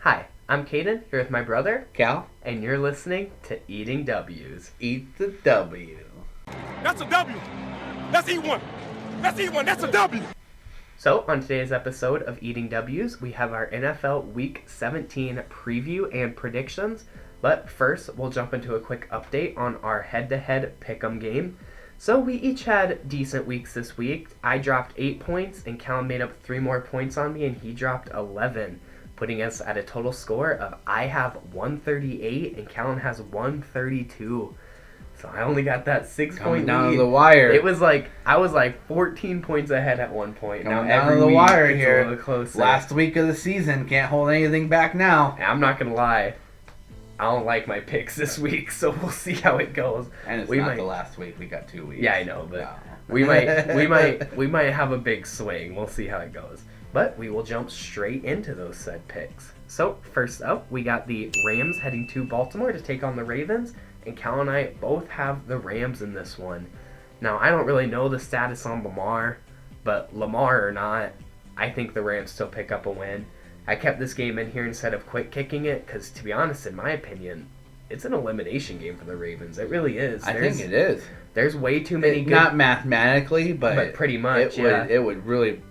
Hi, I'm Caden, here with my brother, Cal, and you're listening to Eating W's. eat the W. That's a W. Let's eat one. Let's eat one. That's a W. So, on today's episode of Eating W's, we have our NFL Week 17 preview and predictions. But first, we'll jump into a quick update on our head-to-head pick'em game. So, we each had decent weeks this week. I dropped 8 points, and Callum made up 3 more points on me, and he dropped 11, putting us at a total score of I have 138, and Callum has 132. So I only got that 6-point down lead. to the wire. It was like I was like 14 points ahead at one point. Coming now down every to the week wire it's here. a little closer. Last week of the season, can't hold anything back now. And I'm not gonna lie, I don't like my picks this week, so we'll see how it goes. And it's We not might- the last week. We got 2 weeks. Yeah, I know, but Wow. we might have a big swing. We'll see how it goes. But we will jump straight into those said picks. So first up, we got the Rams heading to Baltimore to take on the Ravens. And Cal and I both have the Rams in this one. Now, I don't really know the status on Lamar, but Lamar or not, I think the Rams still pick up a win. I kept this game in here instead of quick kicking it because, to be honest, in my opinion, it's an elimination game for the Ravens. It really is. I think it is. There's way too many good... Not mathematically, but pretty much, it would really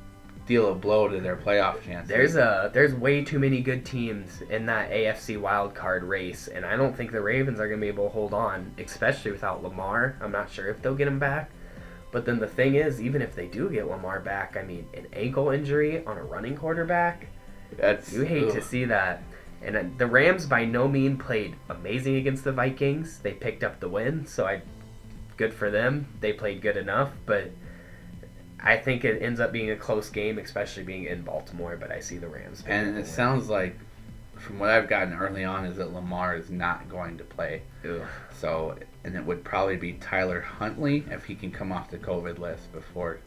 deal a blow to their playoff chances. There's way too many good teams in that AFC wildcard race, and I don't think the Ravens are going to be able to hold on, especially without Lamar. I'm not sure if they'll get him back. But then the thing is, even if they do get Lamar back, I mean, an ankle injury on a running quarterback, you hate to see that. And the Rams by no means played amazing against the Vikings. They picked up the win, so good for them. They played good enough, but I think it ends up being a close game, especially being in Baltimore, but I see the Rams. And it sounds like, from what I've gotten early on, is that Lamar is not going to play. Ugh. So, and it would probably be Tyler Huntley if he can come off the COVID list before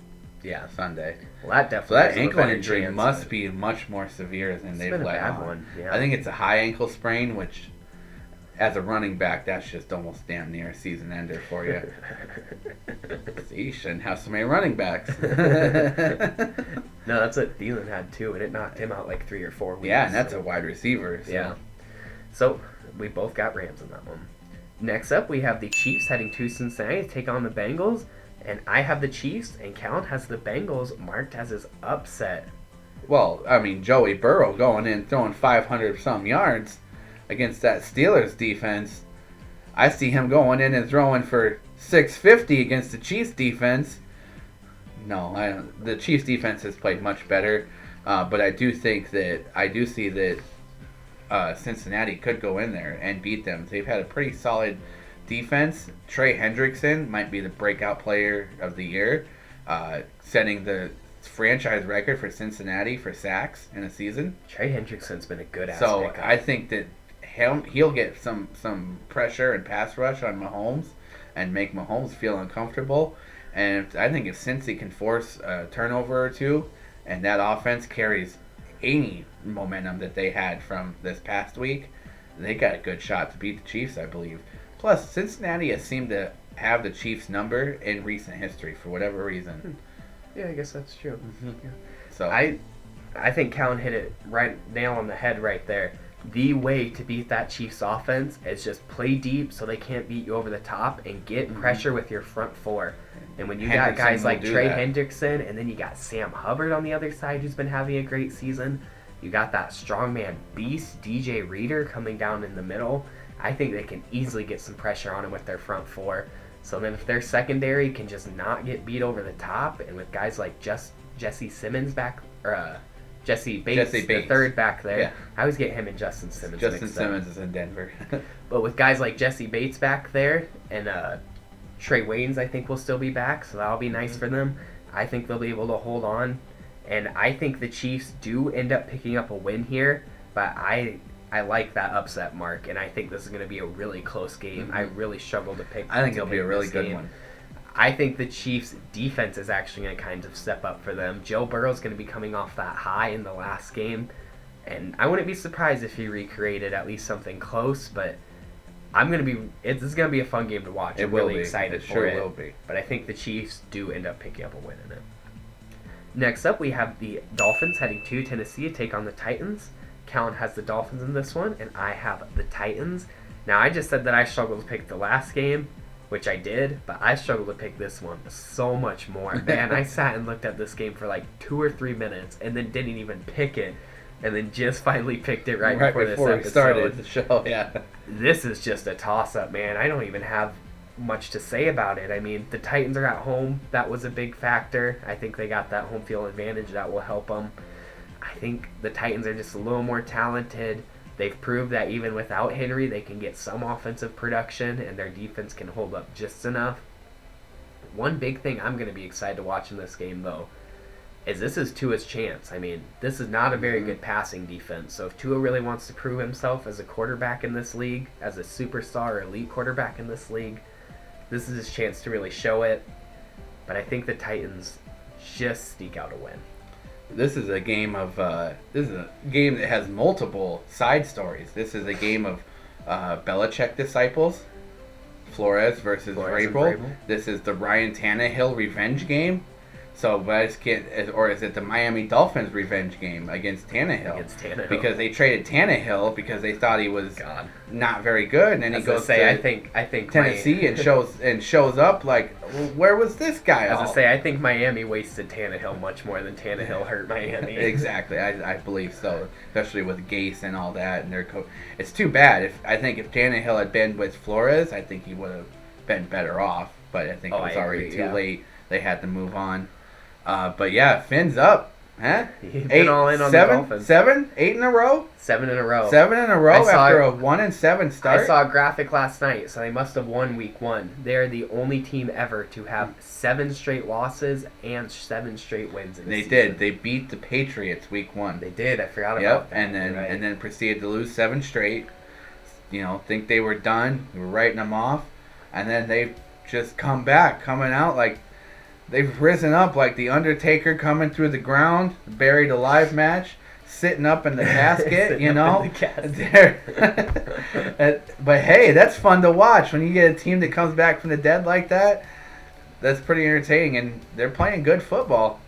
Sunday. Well, that So definitely that has a ankle better injury chance, must but be much more severe than it's they've been a let bad on. one. Yeah. I think it's a high ankle sprain, which, as a running back, that's just almost damn near a season ender for you. See, you shouldn't have so many running backs. No, that's what Thielen had too, and it knocked him out like 3 or 4 weeks. Yeah, and that's a wide receiver. So. Yeah. So we both got Rams in that one. Next up, we have the Chiefs heading to Cincinnati to take on the Bengals. And I have the Chiefs, and Callan has the Bengals marked as his upset. Well, I mean, Joey Burrow going in throwing 500-some yards against that Steelers defense. I see him going in and throwing for 650 against the Chiefs defense. No, the Chiefs defense has played much better, but I do see that Cincinnati could go in there and beat them. They've had a pretty solid defense. Trey Hendrickson might be the breakout player of the year, setting the franchise record for Cincinnati for sacks in a season. Trey Hendrickson's been a good ass So pickup. I think that he'll get some pressure and pass rush on Mahomes and make Mahomes feel uncomfortable. And I think if Cincy can force a turnover or two, and that offense carries any momentum that they had from this past week, they got a good shot to beat the Chiefs, I believe. Plus, Cincinnati has seemed to have the Chiefs' number in recent history for whatever reason. Yeah, I guess that's true. Yeah. So I think Callan hit it nail on the head right there. The way to beat that Chiefs offense is just play deep so they can't beat you over the top and get pressure with your front four. And when you got guys like Trey Hendrickson, and then you got Sam Hubbard on the other side who's been having a great season, you got that strongman beast DJ Reader coming down in the middle. I think they can easily get some pressure on him with their front four. So then if their secondary can just not get beat over the top, and with guys like Jesse Simmons back, or Jesse Bates, the third back there. Yeah. I always get him and Justin Simmons Justin mixed up. Simmons is in Denver. But with guys like Jesse Bates back there, and Trey Waynes I think will still be back, so that'll be nice for them. I think they'll be able to hold on. And I think the Chiefs do end up picking up a win here, but I like that upset mark, and I think this is going to be a really close game. I really struggle to pick. I think it'll be a really good one. I think the Chiefs' defense is actually going to kind of step up for them. Joe Burrow's going to be coming off that high in the last game, and I wouldn't be surprised if he recreated at least something close, but this is going to be a fun game to watch. I'm really excited for it. It sure will be. But I think the Chiefs do end up picking up a win in it. Next up, we have the Dolphins heading to Tennessee to take on the Titans. Callan has the Dolphins in this one, and I have the Titans. Now, I just said that I struggled to pick the last game, which I did, but I struggled to pick this one so much more. Man, I sat and looked at this game for like 2 or 3 minutes and then didn't even pick it, and then just finally picked it right before this episode. We started the show, yeah. This is just a toss-up, man. I don't even have much to say about it. I mean, the Titans are at home. That was a big factor. I think they got that home field advantage. That will help them. I think the Titans are just a little more talented. They've proved that even without Henry, they can get some offensive production, and their defense can hold up just enough. One big thing I'm going to be excited to watch in this game, though, is this is Tua's chance. I mean, this is not a very good passing defense. So if Tua really wants to prove himself as a quarterback in this league, as a superstar or elite quarterback in this league, this is his chance to really show it. But I think the Titans just sneak out a win. This is a game of that has multiple side stories. This is a game of Belichick disciples, Flores versus Vrabel. This is the Ryan Tannehill revenge game. So, but or is it the Miami Dolphins revenge game against Tannehill? Because they traded Tannehill because they thought he was not very good, and then he goes to I think Tennessee and shows up like, well, where was this guy? I think Miami wasted Tannehill much more than Tannehill hurt Miami. Exactly, I believe so, especially with Gase and all that, and their coach. It's too bad. I think if Tannehill had been with Flores, I think he would have been better off. But I think it was already too late. They had to move on. But yeah, Finn's up. Huh? He's been all in on the Dolphins. 8 in a row? 7 in a row. 7 in a row after a 1-7 start. I saw a graphic last night, so they must have won week 1. They're the only team ever to have 7 straight losses and 7 straight wins in the season. They did. They beat the Patriots week 1. They did. I forgot about that. And then proceeded to lose 7 straight. Think they were done. We were writing them off. And then they've just coming out like they've risen up like the Undertaker coming through the ground, buried alive match, sitting up in the casket, But hey, that's fun to watch when you get a team that comes back from the dead like that. That's pretty entertaining, and they're playing good football.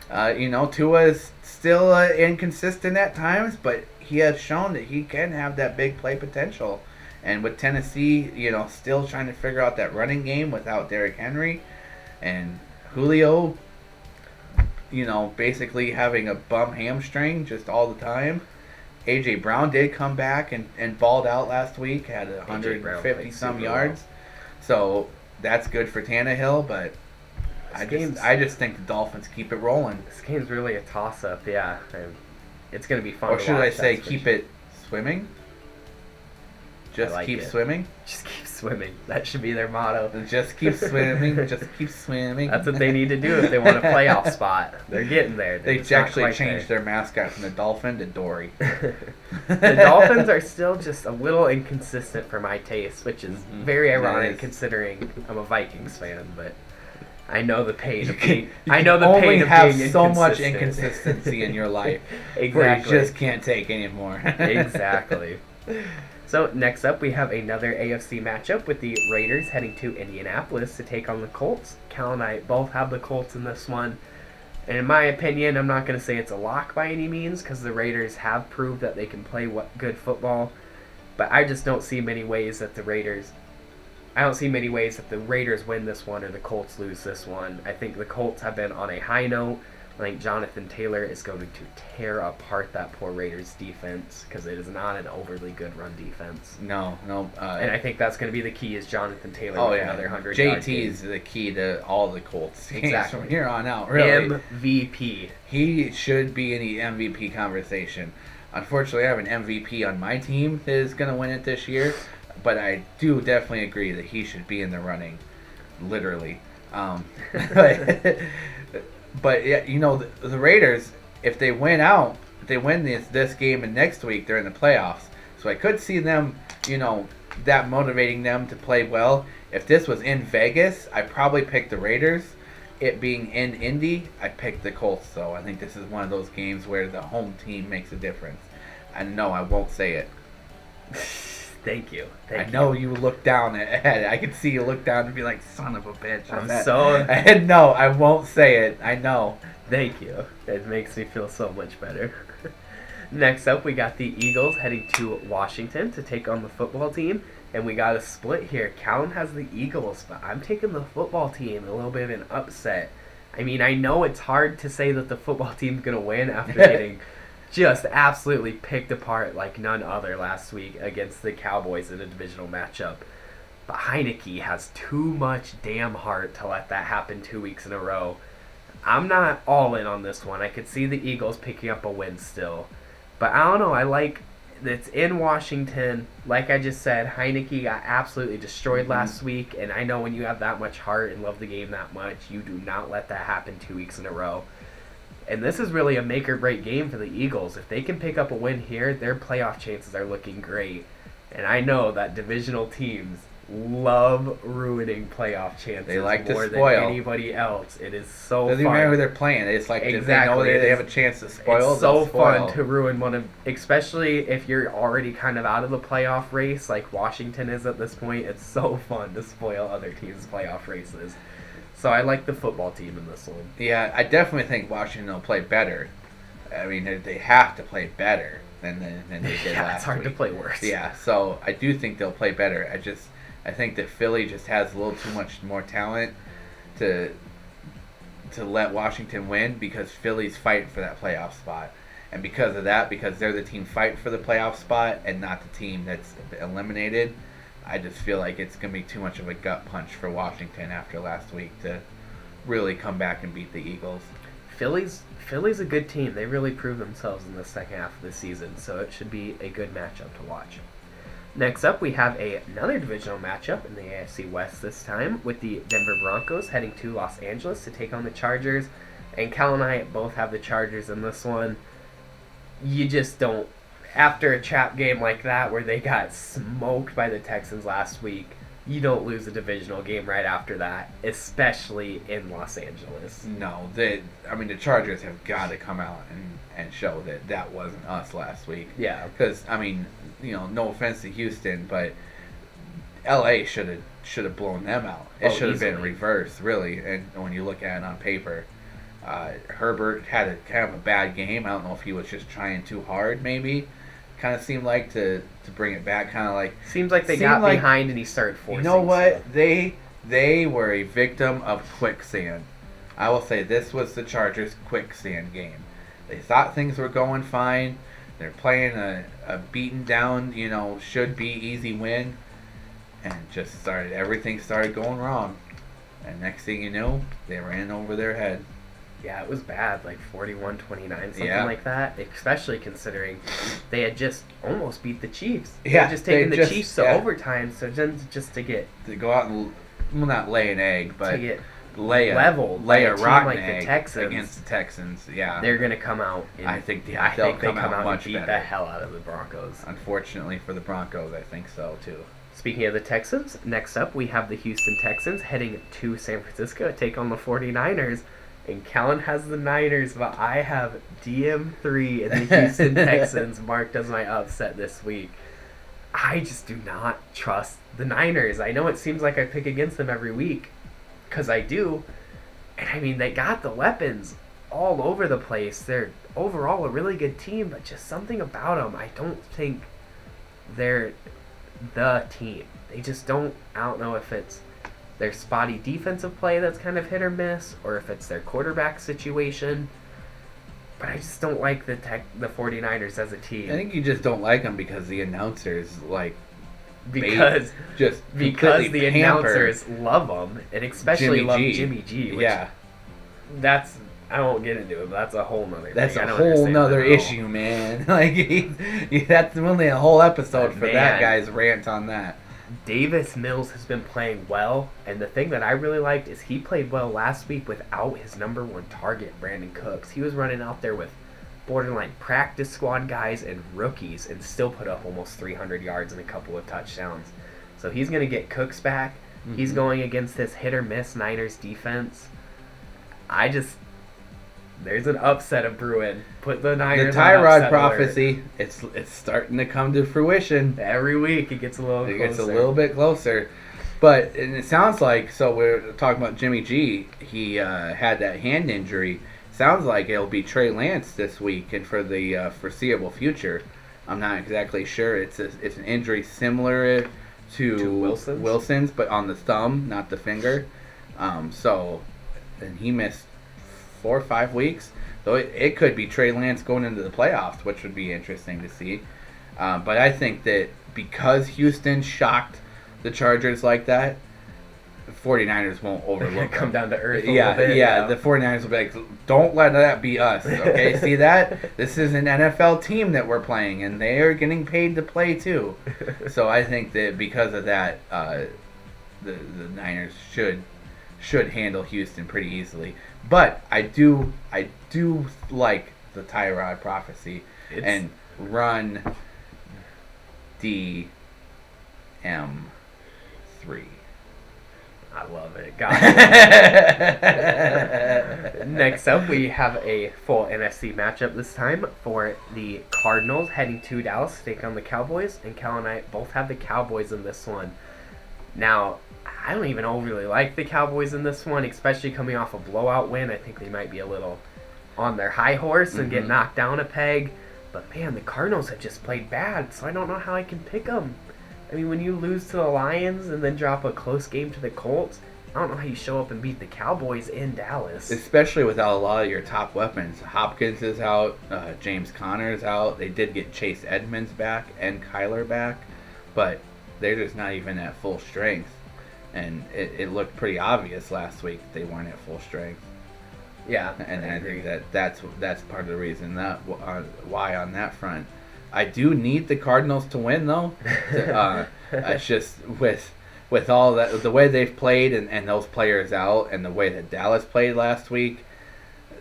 Tua is still inconsistent at times, but he has shown that he can have that big play potential. And with Tennessee, still trying to figure out that running game without Derrick Henry, and Julio, basically having a bum hamstring just all the time. A.J. Brown did come back and balled out last week, had 150-some yards. So that's good for Tannehill, but I just think the Dolphins keep it rolling. This game's really a toss-up, yeah. It's going to be fun to watch. Or should I say keep it swimming? Just keep swimming? Just keep swimming. That should be their motto. Just keep swimming. Just keep swimming. That's what they need to do if they want a playoff spot. They're getting there. They actually changed their mascot from the Dolphin to Dory. The Dolphins are still just a little inconsistent for my taste, which is very ironic considering I'm a Vikings fan, but I know the pain of being. I know the pain of being inconsistent. You only have so much inconsistency in your life. Exactly. Where you just can't take anymore. Exactly. So next up, we have another AFC matchup with the Raiders heading to Indianapolis to take on the Colts. Cal and I both have the Colts in this one. And in my opinion, I'm not going to say it's a lock by any means because the Raiders have proved that they can play good football. But I just don't see many ways that the Raiders win this one or the Colts lose this one. I think the Colts have been on a high note. I think Jonathan Taylor is going to tear apart that poor Raiders defense because it is not an overly good run defense. No. And I think that's going to be the key is Jonathan Taylor with another 100-yard JT is the key to all the Colts games exactly. from here on out. Really. MVP. He should be in the MVP conversation. Unfortunately, I have an MVP on my team that is going to win it this year, but I do definitely agree that he should be in the running, literally. But yeah, the Raiders, if they win this game and next week, they're in the playoffs. So I could see them, that motivating them to play well. If this was in Vegas, I'd probably pick the Raiders. It being in Indy, I picked the Colts. So I think this is one of those games where the home team makes a difference. And no, I won't say it. Thank you. I know you look down at it. I could see you look down and be like, son of a bitch. No, I won't say it. I know. Thank you. It makes me feel so much better. Next up, we got the Eagles heading to Washington to take on the football team. And we got a split here. Callan has the Eagles, but I'm taking the football team. A little bit of an upset. I mean, I know it's hard to say that the football team's going to win after getting just absolutely picked apart like none other last week against the Cowboys in a divisional matchup. But Heineke has too much damn heart to let that happen 2 weeks in a row. I'm not all in on this one. I could see the Eagles picking up a win still. But I don't know. I like it's in Washington. Like I just said, Heineke got absolutely destroyed last week. And I know when you have that much heart and love the game that much, you do not let that happen 2 weeks in a row. And this is really a make or break game for the Eagles. If they can pick up a win here, their playoff chances are looking great. And I know that divisional teams love ruining playoff chances. They like to more spoil. than anybody else. It is so Doesn't fun. matter who they're playing. It's like Exactly. they know they have a chance to spoil. It's so they'll spoil. fun to ruin one of, especially if you're already kind of out of the playoff race, like Washington is at this point. It's so fun to spoil other teams' playoff races. So I like the football team in this one. Yeah, I definitely think Washington will play better. I mean, they have to play better than they did Yeah, last it's hard week. to play worse. Yeah, so I do think they'll play better. I think that Philly just has a little too much more talent to let Washington win because Philly's fighting for that playoff spot. And because of that, because they're the team fighting for the playoff spot and not the team that's eliminated, I just feel like it's going to be too much of a gut punch for Washington after last week to really come back and beat the Eagles. Philly's a good team. They really proved themselves in the second half of the season, so it should be a good matchup to watch. Next up, we have another divisional matchup in the AFC West this time with the Denver Broncos heading to Los Angeles to take on the Chargers. And Cal and I both have the Chargers in this one. You just don't, after a trap game like that where they got smoked by the Texans last week, you don't lose a divisional game right after that, especially in Los Angeles. No, the Chargers have got to come out and show that wasn't us last week. Yeah. Because, no offense to Houston, but LA should have blown them out. It should have been easily. reversed, really, and when you look at it on paper. Herbert had a kind of a bad game. I don't know if he was just trying too hard, maybe. Kind of seemed like to bring it back, kind of like... Seems like they got behind and he started forcing. You know what? stuff. They were a victim of quicksand. I will say this was the Chargers' quicksand game. They thought things were going fine. They're playing a beaten down, should be easy win. And everything started going wrong. And next thing you know, they ran over their head. Yeah, it was bad, like 41-29, something Yeah. like that, especially considering they had just almost beat the Chiefs. They Yeah, had just taken they the just- Chiefs to yeah. overtime, so just to get To go out and, not lay an egg, but to get lay a leveled by a team rotten like egg the Texans against the Texans. Yeah, they're going to come out. And, I think they they'll come come out out much and beat better. the hell out of the Broncos. Unfortunately for the Broncos, I think so too. Speaking of the Texans, next up we have the Houston Texans heading to San Francisco to take on the 49ers. And Callan has the Niners, but I have DM3 in the Houston Texans marked as my upset this week. I just do not trust the Niners. I know it seems like I pick against them every week, because I do. And I mean, they got the weapons all over the place. They're overall a really good team, but just something about them, I don't think they're the team. They just don't, I don't know if it's their spotty defensive play that's kind of hit or miss, or if it's their quarterback situation. But I just don't like the 49ers as a team. I think you just don't like them because the announcers because just the completely pamper announcers love them, and especially love Jimmy G. Which Yeah, I won't get into it, but that's a whole nother that's thing. I a don't whole understand nother that at all. issue, man. That's only a whole episode for that Man. guy's rant on that. Davis Mills has been playing well, and the thing that I really liked is he played well last week without his number one target, Brandon Cooks. He was running out there with borderline practice squad guys and rookies and still put up almost 300 yards and a couple of touchdowns. So he's going to get Cooks back. He's going against this hit-or-miss Niners defense. There's an upset of brewing. Put the Niners The on Tyrod upset prophecy, it's starting to come to fruition. alert. Every week it gets a little It closer. gets a little bit closer. But and it sounds like, so we're talking about Jimmy G. He had that hand injury. sounds like it'll be Trey Lance this week and for the foreseeable future. I'm not exactly sure. It's an injury similar to Wilson's, but on the thumb, not the finger. And he missed 4 or 5 weeks. So it could be Trey Lance going into the playoffs, which would be interesting to see. But I think that because Houston shocked the Chargers like that, the 49ers won't overlook Come them. down to earth a Yeah, little bit. yeah. The 49ers will be like, don't let that be us, okay? See that? This is an NFL team that we're playing, and they are getting paid to play too. So I think that because of that, the Niners should handle Houston pretty easily. But I do like the Tyrod prophecy and run DM3. I love it. Got it. Next up, we have a full NFC matchup this time for the Cardinals heading to Dallas to take on the Cowboys. And Cal and I both have the Cowboys in this one. Now, I don't even overly like the Cowboys in this one, especially coming off a blowout win. I think they might be a little on their high horse and get knocked down a peg. But, man, the Cardinals have just played bad, so I don't know how I can pick them. I mean, when you lose to the Lions and then drop a close game to the Colts, I don't know how you show up and beat the Cowboys in Dallas. Especially without a lot of your top weapons. Hopkins is out. James Conner is out. They did get Chase Edmonds back and Kyler back. But they're just not even at full strength. And it looked pretty obvious last week that they weren't at full strength. Yeah, and I think that's part of the reason that why on that front. I do need the Cardinals to win though. It's just with all that, the way they've played and those players out, and the way that Dallas played last week,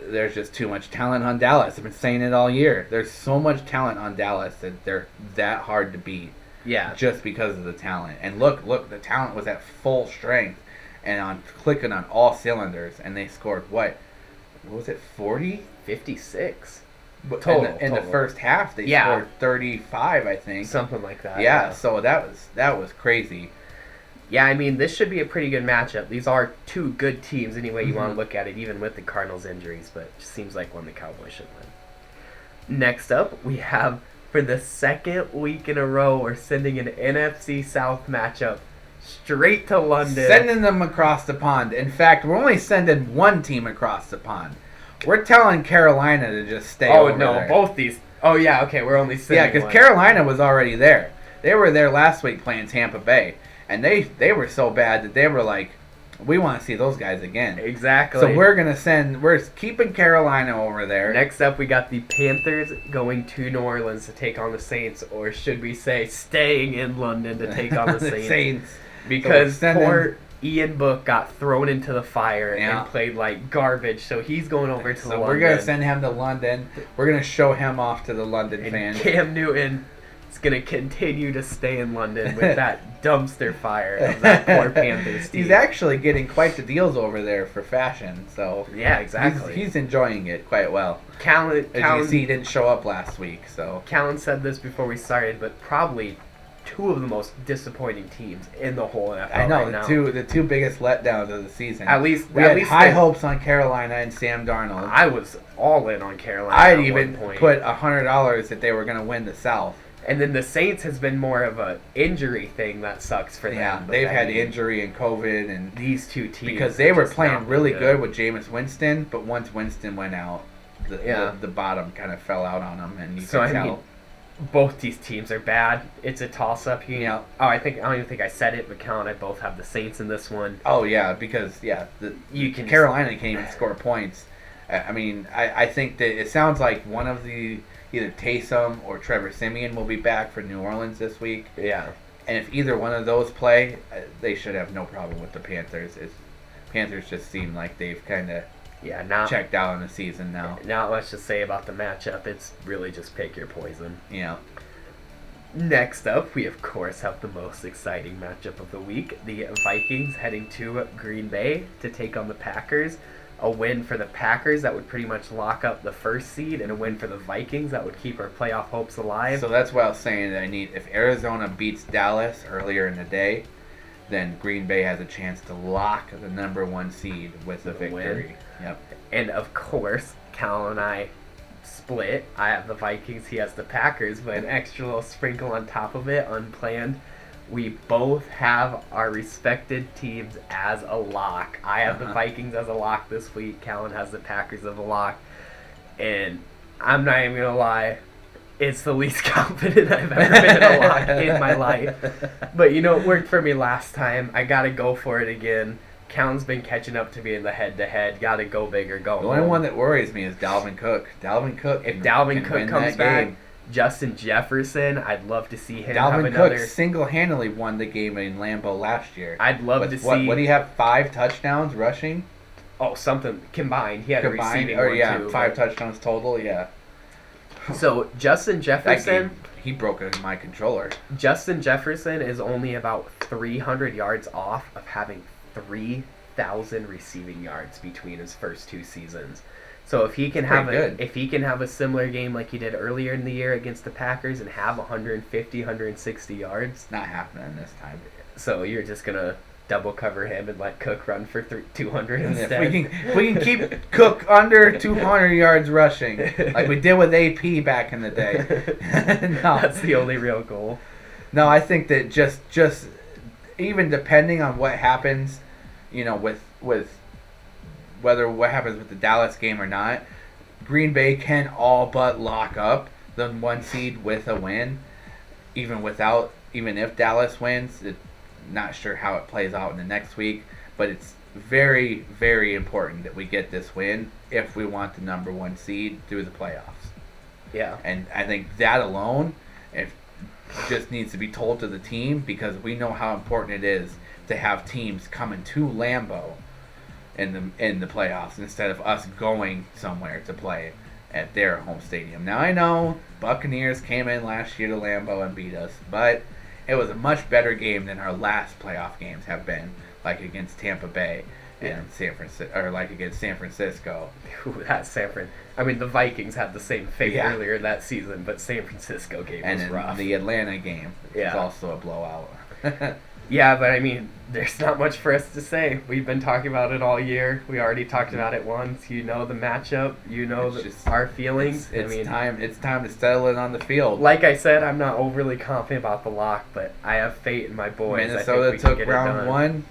there's just too much talent on Dallas. I've been saying it all year. There's so much talent on Dallas that they're that hard to beat. Yeah. Just because of the talent. And look, the talent was at full strength and clicking on all cylinders, and they scored what was it, 40? 56. Total. In the first half, they scored 35, I think. Something like that. Yeah, so that was crazy. Yeah, I mean, this should be a pretty good matchup. These are two good teams any way you want to look at it, even with the Cardinals' injuries, but it just seems like one the Cowboys should win. Next up, we have, for the second week in a row, we're sending an NFC South matchup straight to London. Sending them across the pond. In fact, we're only sending one team across the pond. We're telling Carolina to just stay over there. Oh, no, both these. Oh, yeah, okay, we're only sending Yeah, because Carolina was already there. They were there last week playing Tampa Bay. And they were so bad that they were like, we want to see those guys again. Exactly. So we're keeping Carolina over there. Next up, we got the Panthers going to New Orleans to take on the Saints, or should we say staying in London to take on the Saints. Because poor Ian Book got thrown into the fire and played like garbage, so he's going over to London. So we're going to send him to London. We're going to show him off to the London fans. Cam Newton is going to continue to stay in London with that dumpster fire of that poor Panthers team. He's actually getting quite the deals over there for fashion, so yeah, exactly. He's enjoying it quite well. As you can see, he didn't show up last week, so. Callan said this before we started, but probably two of the most disappointing teams in the whole NFL. I know, right now. the two biggest letdowns of the season. We had high hopes on Carolina and Sam Darnold. I was all in on Carolina. I'd even put $100 that they were going to win the South. And then the Saints has been more of an injury thing that sucks for them. Yeah, they've had injury and COVID and these two teams because they were playing really good with Jameis Winston, but once Winston went out, the bottom kind of fell out on them, and you can tell. Mean, both these teams are bad. It's a toss-up here. Yeah. Oh, I don't even think I said it, but Cal and I both have the Saints in this one. Oh yeah, because Carolina can't even score points. I mean, I think that it sounds like one of the either Taysom or Trevor Siemian will be back for New Orleans this week. Yeah. And if either one of those play, they should have no problem with the Panthers. Panthers just seem like they've kind of checked out in the season now. Not much to say about the matchup. It's really just pick your poison. Yeah. Next up, we of course have the most exciting matchup of the week. The Vikings heading to Green Bay to take on the Packers. A win for the Packers that would pretty much lock up the first seed, and a win for the Vikings that would keep our playoff hopes alive. So that's why I was saying that if Arizona beats Dallas earlier in the day, then Green Bay has a chance to lock the number 1 seed with a victory. Yep. And of course, Cal and I split. I have the Vikings, he has the Packers, but an extra little sprinkle on top of it, unplanned. We both have our respected teams as a lock. I have the Vikings as a lock this week. Callan has the Packers as a lock. And I'm not even going to lie, it's the least confident I've ever been in a lock in my life. But it worked for me last time. I got to go for it again. Callan's been catching up to me in the head-to-head. Got to go big or go home. The only one that worries me is Dalvin Cook. If Dalvin Cook comes back, Justin Jefferson, I'd love to see him Dalvin have another. Cook single-handedly won the game in Lambeau last year. I'd love to see. What do you have? 5 touchdowns rushing? Oh, something combined. He had a receiving one too. 5 touchdowns total. Yeah. So Justin Jefferson, he broke my controller. Justin Jefferson is only about 300 yards off of having 3,000 receiving yards between his first 2 seasons. So if he can have a similar game like he did earlier in the year against the Packers and have 150, 160 yards, not happening this time. So you're just gonna double cover him and let Cook run for 200 instead. If we can keep Cook under 200 yards rushing, like we did with AP back in the day. No, that's the only real goal. No, I think that just even depending on what happens, with whether what happens with the Dallas game or not, Green Bay can all but lock up the 1 seed with a win, even if Dallas wins. Not sure how it plays out in the next week, but it's very, very important that we get this win if we want the number 1 seed through the playoffs. Yeah. And I think that alone, just needs to be told to the team, because we know how important it is to have teams coming to Lambeau in the playoffs instead of us going somewhere to play at their home stadium. Now I know Buccaneers came in last year to Lambeau and beat us, but it was a much better game than our last playoff games have been, like against Tampa Bay and San Francisco, or like against San Francisco. Ooh, that's San Fran. I mean, the Vikings had the same fate earlier that season, but San Francisco game was rough. And the Atlanta game was also a blowout. Yeah, but I mean, there's not much for us to say. We've been talking about it all year. We already talked about it once. You know the matchup. You know our feelings. It's time to settle it on the field. Like I said, I'm not overly confident about the lock, but I have faith in my boys. Minnesota took round 1.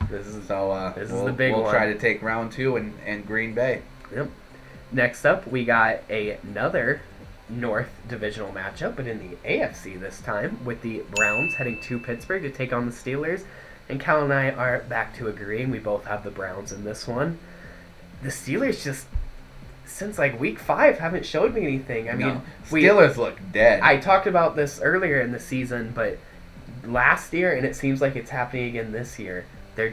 This is the big one. We'll try to take round 2 in Green Bay. Yep. Next up, we got another North divisional matchup, but in the AFC this time, with the Browns heading to Pittsburgh to take on the Steelers. And Cal and I are back to agreeing. We both have the Browns in this one. The Steelers just, since like week 5, haven't showed me anything. I mean, Steelers look dead. I talked about this earlier in the season, but last year, and it seems like it's happening again this year, they're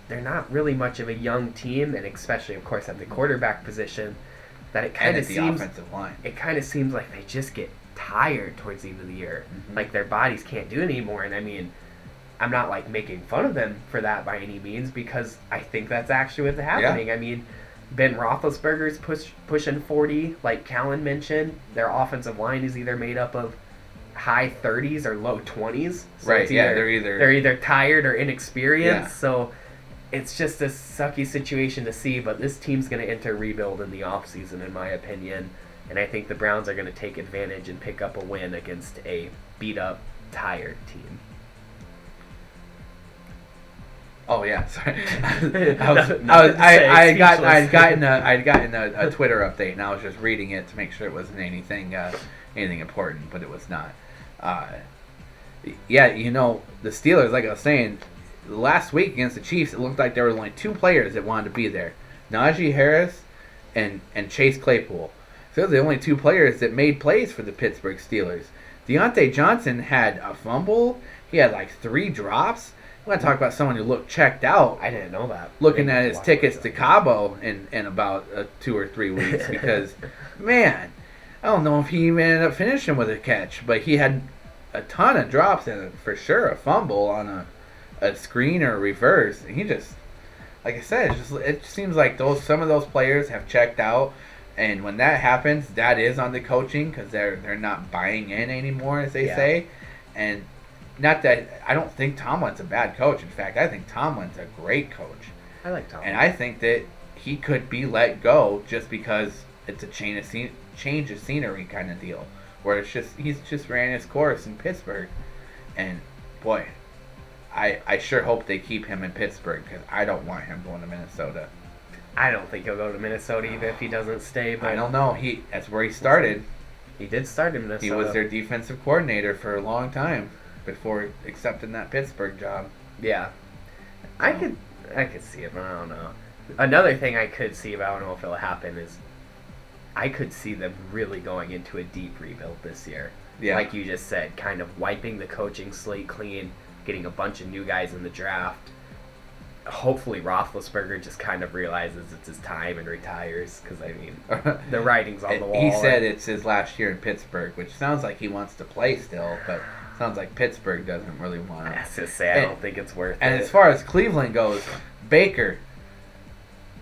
not really much of a young team, and especially, of course, at the quarterback position. That it kind of seems offensive line. It kind of seems like they just get tired towards the end of the year. Mm-hmm. Like their bodies can't do it anymore. And I mean, I'm not like making fun of them for that by any means, because I think that's actually what's happening. Yeah. I mean, Ben Roethlisberger's pushing 40, like Callan mentioned. Their offensive line is either made up of high 30s or low 20s. So right. They're either tired or inexperienced. Yeah. So it's just a sucky situation to see, but this team's going to enter rebuild in the offseason, in my opinion. And I think the Browns are going to take advantage and pick up a win against a beat-up, tired team. Oh yeah, sorry. I'd gotten a Twitter update, and I was just reading it to make sure it wasn't anything important, but it was not. The Steelers, like I was saying, last week against the Chiefs, it looked like there were only 2 players that wanted to be there: Najee Harris and Chase Claypool. So those are the only 2 players that made plays for the Pittsburgh Steelers. Deontay Johnson had a fumble. He had like 3 drops. I'm going to talk about someone who looked checked out. I didn't know that. Looking at his tickets to Cabo in about 2 or 3 weeks, because, man, I don't know if he even ended up finishing with a catch, but he had a ton of drops and for sure a fumble on a screen or a reverse. And he just, like I said, it just seems like some of those players have checked out, and when that happens, that is on the coaching, because they're not buying in anymore, as they say. And not that I don't think Tomlin's a bad coach. In fact, I think Tomlin's a great coach. I like Tomlin. And I think that he could be let go just because it's a change of scenery kind of deal, where he's just ran his course in Pittsburgh, and boy, I sure hope they keep him in Pittsburgh because I don't want him going to Minnesota. I don't think he'll go to Minnesota even if he doesn't stay. But I don't know. That's where he started. He did start in Minnesota. He was their defensive coordinator for a long time before accepting that Pittsburgh job. Yeah, I could see it, but I don't know. Another thing I could see, but I don't know if it'll happen, is I could see them really going into a deep rebuild this year. Yeah. Like you just said, kind of wiping the coaching slate clean, getting a bunch of new guys in the draft. Hopefully Roethlisberger just kind of realizes it's his time and retires, because, I mean, the writing's on the wall. He said it's his last year in Pittsburgh, which sounds like he wants to play still, but sounds like Pittsburgh doesn't really want to. I was just say, I don't think it's worth it. And as far as Cleveland goes, Baker,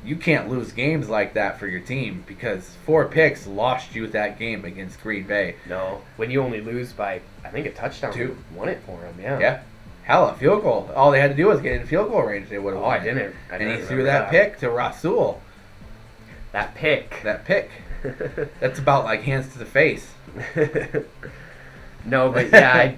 you can't lose games like that for your team, because 4 picks lost you that game against Green Bay. No, when you only lose by, I think, a touchdown, 2. Won it for him, yeah. Yeah. Hell, a field goal. All they had to do was get in field goal range. They would have won. I didn't And he threw that pick to Rasul. That pick. That's about like hands to the face. No, but yeah,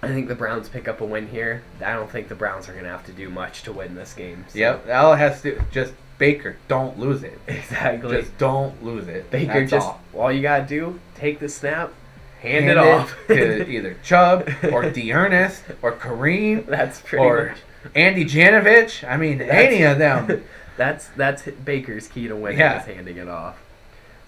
I think the Browns pick up a win here. I don't think the Browns are going to have to do much to win this game. So. Yep. All it has to do, just Baker, don't lose it. Exactly. Just don't lose it. Baker, That's all you got to do, take the snap, hand it off to either Chubb or D'Ernest or Kareem. That's pretty or much. Andy Janovich. I mean, any of them. That's Baker's key to winning, is handing it off.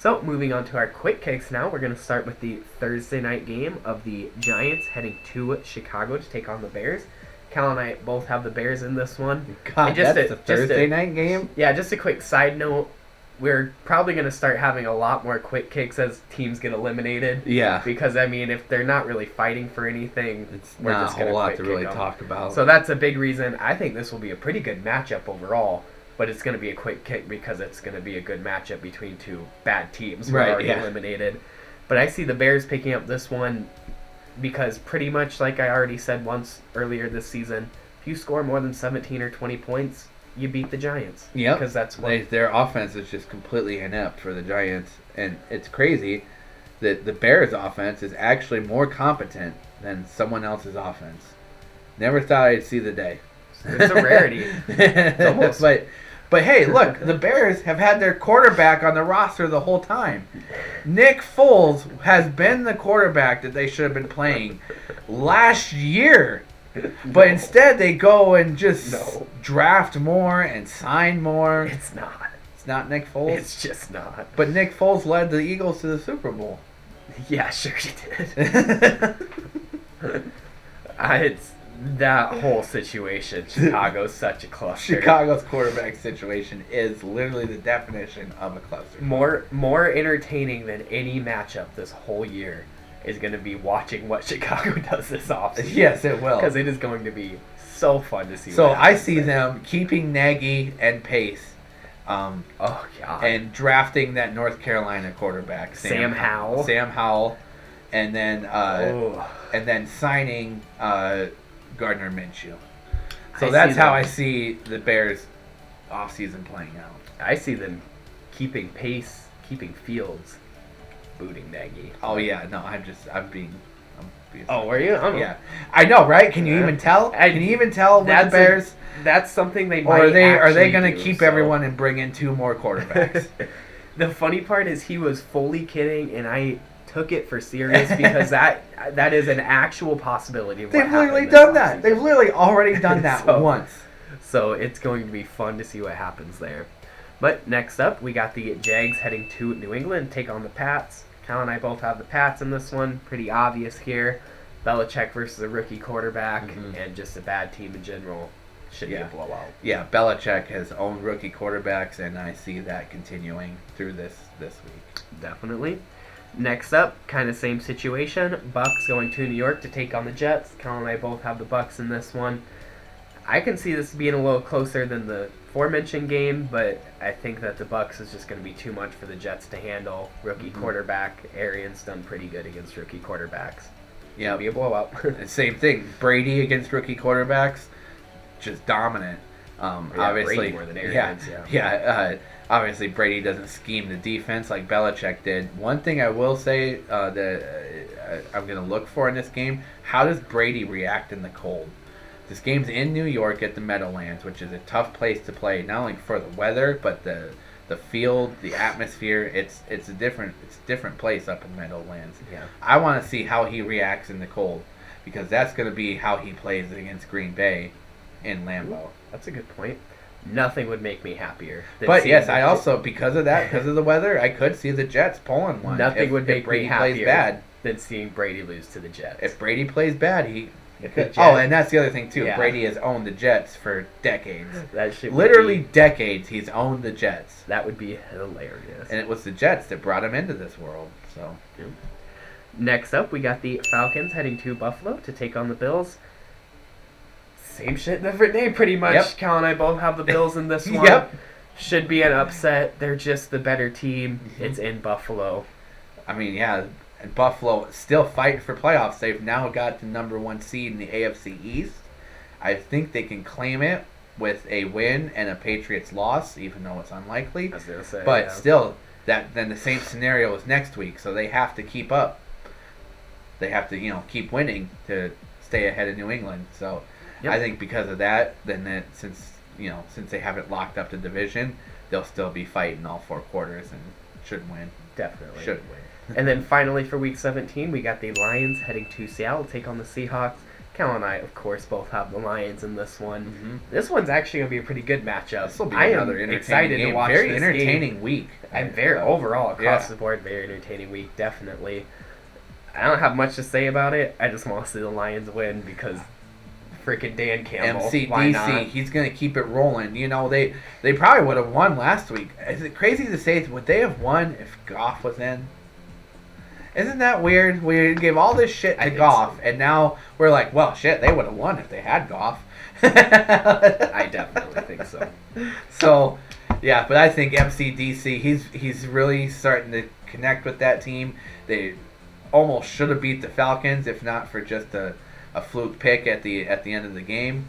So, moving on to our quick kicks now, we're going to start with the Thursday night game of the Giants heading to Chicago to take on the Bears. Cal and I both have the Bears in this one. God, that's the Thursday night game? Yeah, just a quick side note. We're probably going to start having a lot more quick kicks as teams get eliminated. Yeah. Because, I mean, if they're not really fighting for anything, we're not just a whole lot to really talk about. So that's a big reason. I think this will be a pretty good matchup overall. But it's going to be a quick kick because it's going to be a good matchup between two bad teams who are already eliminated. But I see the Bears picking up this one because pretty much like I already said once earlier this season, if you score more than 17 or 20 points, you beat the Giants. Yep. Because that's what their offense is just completely inept for the Giants. And it's crazy that the Bears' offense is actually more competent than someone else's offense. Never thought I'd see the day. It's a rarity. It's almost... But hey, look, the Bears have had their quarterback on the roster the whole time. Nick Foles has been the quarterback that they should have been playing last year. But instead they go and just draft more and sign more. It's not. It's not Nick Foles? It's just not. But Nick Foles led the Eagles to the Super Bowl. Yeah, sure he did. It's that whole situation. Chicago's such a cluster. Chicago's quarterback situation is literally the definition of a cluster. More entertaining than any matchup this whole year is going to be watching what Chicago does this offseason. Yes, it will. Because it is going to be so fun to see. So I see them keeping Nagy and Pace. God. And drafting that North Carolina quarterback, Sam Howell. And then signing Gardner Minshew. So that's how I see the Bears offseason playing out. I see them keeping Pace, keeping Fields, booting Nagy. Oh yeah, no, I'm being Oh, were you? Yeah, I know, right? Can you even tell? Can you even tell with the Bears? That's something they might. Or are they going to keep everyone and bring in 2 more quarterbacks? The funny part is he was fully kidding, and I took it for serious because that is an actual possibility. Of They've literally done that. They've literally already done that once. So it's going to be fun to see what happens there. But next up, we got the Jags heading to New England, take on the Pats. Cal and I both have the Pats in this one. Pretty obvious here. Belichick versus a rookie quarterback and just a bad team in general. Should be a blowout. Yeah, Belichick has owned rookie quarterbacks, and I see that continuing through this week. Definitely. Next up, kind of same situation. Bucks going to New York to take on the Jets. Cal and I both have the Bucks in this one. I can see this being a little closer than the aforementioned game, but I think that the Bucks is just going to be too much for the Jets to handle. Rookie quarterback, Arians done pretty good against rookie quarterbacks. Yeah, be a blowout. Same thing. Brady against rookie quarterbacks, just dominant. Obviously, Brady more than Arians. Obviously, Brady doesn't scheme the defense like Belichick did. One thing I will say that I'm going to look for in this game, how does Brady react in the cold? This game's in New York at the Meadowlands, which is a tough place to play, not only for the weather, but the field, the atmosphere. It's a different place up in Meadowlands. Yeah. I want to see how he reacts in the cold, because that's going to be how he plays against Green Bay in Lambeau. That's a good point. Nothing would make me happier. But yes, I also, because of the weather, I could see the Jets pulling one. Nothing would make Brady me happier plays bad. than seeing Brady lose to the Jets. If Brady plays bad, he could. Jets- Oh, and that's the other thing too. Yeah. Brady has owned the Jets for decades. That shit would Literally be- decades, he's owned the Jets. That would be hilarious. And it was the Jets that brought him into this world. So Next up, we got the Falcons heading to Buffalo to take on the Bills. Same shit, different day, pretty much. Yep. Cal and I both have the Bills in this one. Yep. Should be an upset. They're just the better team. Mm-hmm. It's in Buffalo. I mean, yeah, and Buffalo still fighting for playoffs. They've now got the number 1 seed in the AFC East. I think they can claim it with a win and a Patriots loss, even though it's unlikely. I was gonna say, But yeah. still, then the same scenario is next week, so they have to keep up. They have to, keep winning to stay ahead of New England. So Yep. I think because of that, since they haven't locked up the division, they'll still be fighting all 4 quarters and should win. Definitely. Should win. And then finally for Week 17, we got the Lions heading to Seattle to take on the Seahawks. Cal and I, of course, both have the Lions in this one. Mm-hmm. This one's actually going to be a pretty good matchup. This will be I am another entertaining excited game. to watch Very this entertaining game. week. And very overall across Yeah. the board, very entertaining week, definitely. I don't have much to say about it. I just want to see the Lions win because freaking Dan Campbell. Why not? MCDC, he's going to keep it rolling. They probably would have won last week. Is it crazy to say, would they have won if Goff was in? Isn't that weird? We gave all this shit I to think Goff, so. and now we're like, well, shit, they would have won if they had Goff. I definitely think so. So, yeah, but I think MCDC, he's really starting to connect with that team. They almost should have beat the Falcons, if not for just a fluke pick at the end of the game.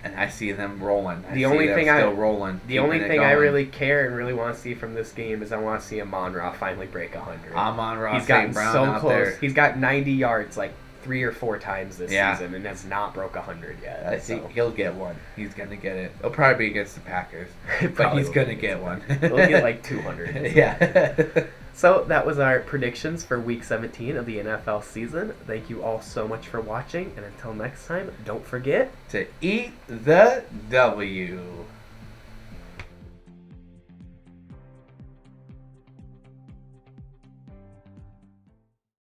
And I see them rolling. The only thing I really really care and really want to see from this game is I want to see Amon-Ra finally break 100. Amon-Ra He's gotten St. Brown so out close. there. He's got 90 yards like 3 or 4 times this Yeah. season and has not broke 100 yet. I think so. he'll get one. He's going to get it. It'll probably be against the Packers, but Probably he's will going to be get one. He'll get like 200. Yeah. So that was our predictions for Week 17 of the NFL season. Thank you all so much for watching, and until next time, don't forget To eat the W.